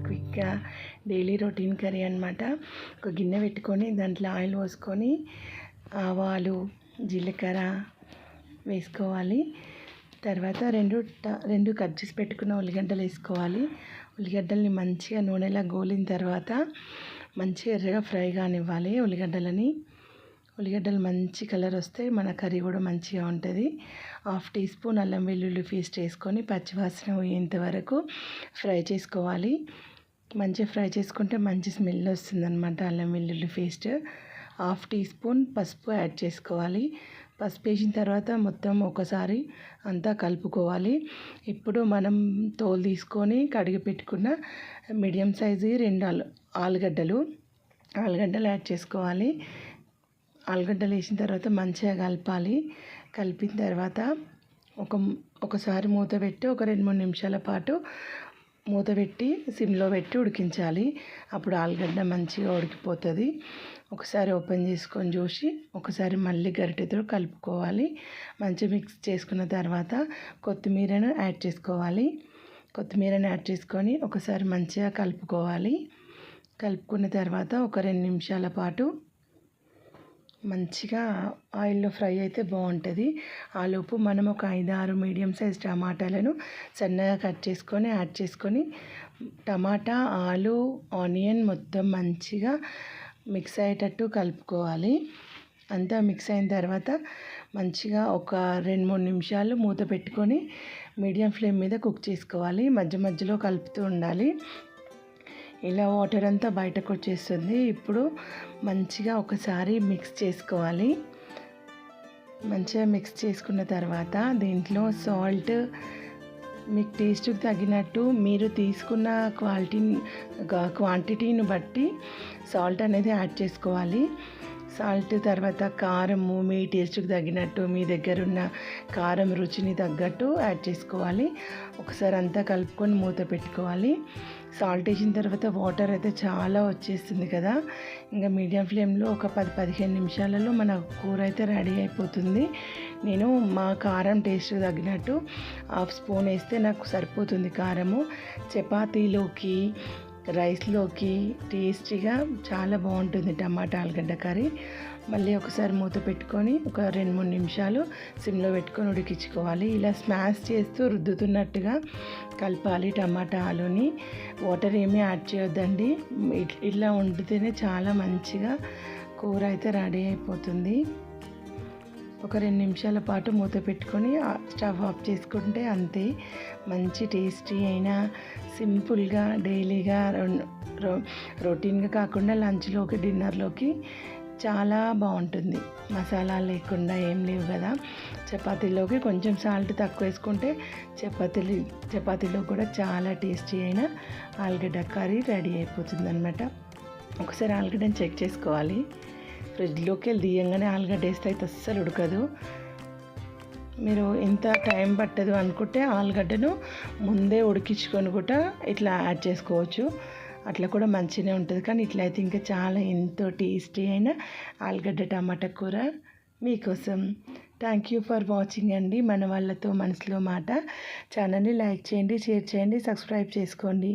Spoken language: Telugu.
క్విక్గా డైలీ రొటీన్ కర్రీ అనమాట. ఒక గిన్నె పెట్టుకొని దాంట్లో ఆయిల్ పోసుకొని ఆవాలు జీలకర్ర వేసుకోవాలి. తర్వాత రెండు కట్ చేసి పెట్టుకున్న ఉల్లిగడ్డలు వేసుకోవాలి. ఉల్లిగడ్డల్ని మంచిగా నూనెలో గోలిన తర్వాత మంచిగా ఎర్రగా ఫ్రై కానివ్వాలి. ఉల్లిగడ్డలు మంచి కలర్ వస్తే మన కర్రీ కూడా మంచిగా ఉంటుంది. 1/2 టీ స్పూన్ అల్లం వెల్లుల్లి పేస్ట్ వేసుకొని పచ్చివాసన పోయేంత వరకు ఫ్రై చేసుకోవాలి. మంచిగా ఫ్రై చేసుకుంటే మంచి స్మెల్ వస్తుందన్నమాట. అల్లం వెల్లుల్లి పేస్ట్ 1/2 టీ స్పూన్ పసుపు యాడ్ చేసుకోవాలి. పసుపు వేసిన తర్వాత మొత్తం ఒకసారి అంతా కలుపుకోవాలి. ఇప్పుడు మనం తోలు తీసుకొని కడిగి పెట్టుకున్న మీడియం సైజు 2 ఆలుగడ్డలు యాడ్ చేసుకోవాలి. ఆలుగడ్డలు వేసిన తర్వాత మంచిగా కలపాలి. కలిపిన తర్వాత ఒకసారి మూత పెట్టి ఒక 2-3 నిమిషాల పాటు మూత పెట్టి సిమ్లో పెట్టి ఉడికించాలి. అప్పుడు ఆలుగడ్డ మంచిగా ఉడికిపోతుంది. ఒకసారి ఓపెన్ చేసుకొని చూసి ఒకసారి మళ్ళీ గరిటెతో కలుపుకోవాలి. మంచిగా మిక్స్ చేసుకున్న తర్వాత కొత్తిమీరను యాడ్ చేసుకోవాలి. కొత్తిమీరను యాడ్ చేసుకొని ఒకసారి మంచిగా కలుపుకోవాలి. కలుపుకున్న తర్వాత ఒక 2 నిమిషాల పాటు మంచిగా ఆయిల్లో ఫ్రై అయితే బాగుంటుంది. ఆలోపు మనం ఒక 5-6 మీడియం సైజ్ టమాటాలను సన్నగా కట్ చేసుకొని యాడ్ చేసుకొని టమాటా ఆలు ఆనియన్ మొత్తం మంచిగా మిక్స్ అయ్యేటట్టు కలుపుకోవాలి. అంతా మిక్స్ అయిన తర్వాత మంచిగా ఒక 2-3 నిమిషాలు మూత పెట్టుకొని మీడియం ఫ్లేమ్ మీద కుక్ చేసుకోవాలి. మధ్య మధ్యలో కలుపుతూ ఉండాలి. ఇలా వాటర్ అంతా బయటకు వచ్చేస్తుంది. ఇప్పుడు మంచిగా ఒకసారి మిక్స్ చేసుకోవాలి. మంచిగా మిక్స్ చేసుకున్న తర్వాత దీంట్లో సాల్ట్ మీకు టేస్ట్కి తగినట్టు మీరు తీసుకున్న క్వాంటిటీని బట్టి సాల్ట్ అనేది యాడ్ చేసుకోవాలి. సాల్ట్ తర్వాత కారము మీ టేస్ట్కి తగినట్టు మీ దగ్గర ఉన్న కారం రుచిని తగ్గట్టు యాడ్ చేసుకోవాలి. ఒకసారి అంతా కలుపుకొని మూత పెట్టుకోవాలి. సాల్ట్ వేసిన తర్వాత వాటర్ అయితే చాలా వచ్చేస్తుంది కదా. ఇంకా మీడియం ఫ్లేమ్లో ఒక 10-15 నిమిషాలలో మన కూర అయితే రెడీ అయిపోతుంది. నేను మా కారం టేస్ట్కి తగినట్టు 1/2 స్పూన్ వేస్తే నాకు సరిపోతుంది కారము. చపాతీలోకి రైస్లోకి టేస్టీగా చాలా బాగుంటుంది టమాటా ఆలుగడ్డ కర్రీ. మళ్ళీ ఒకసారి మూత పెట్టుకొని ఒక 2-3 నిమిషాలు సిమ్లో పెట్టుకొని ఉడికించుకోవాలి. ఇలా స్మాష్ చేస్తూ రుద్దుతున్నట్టుగా కలపాలి టమాటా ఆలుని. వాటర్ ఏమీ యాడ్ చేయొద్దండి. ఇట్లా వండితేనే చాలా మంచిగా కూర అయితే రెడీ అయిపోతుంది. ఒక 2 నిమిషాల పాటు మూత పెట్టుకొని స్టవ్ ఆఫ్ చేసుకుంటే అంతే. మంచి టేస్టీ అయినా సింపుల్గా డైలీగా రొటీన్గా కాకుండా లంచ్లోకి డిన్నర్లోకి చాలా బాగుంటుంది. మసాలా లేకుండా ఏం లేవు కదా. చపాతీలోకి కొంచెం సాల్ట్ తక్కువ వేసుకుంటే చపాతీలో కూడా చాలా టేస్టీ అయిన ఆలుగడ్డ కర్రీ రెడీ అయిపోతుంది అనమాట. ఒకసారి ఆలుగడ్డని చెక్ చేసుకోవాలి. ఫ్రిడ్జ్లోకి వెళ్ళి తీయంగానే ఆలుగడ్డ వేస్తే అయితే అస్సలు ఉడకదు. మీరు ఎంత టైం పట్టదు అనుకుంటే ఆలుగడ్డను ముందే ఉడికించుకొని కూడా ఇట్లా యాడ్ చేసుకోవచ్చు. అట్లా కూడా మంచిగానే ఉంటుంది. కానీ ఇట్లా అయితే ఇంకా చాలా ఎంతో టేస్టీ అయిన ఆలుగడ్డ టమాటా కూర మీకోసం. థ్యాంక్ యూ ఫర్ వాచింగ్ అండి. మన వాళ్ళతో మనసులో మాట ఛానల్ని లైక్ చేయండి, షేర్ చేయండి, సబ్స్క్రైబ్ చేసుకోండి.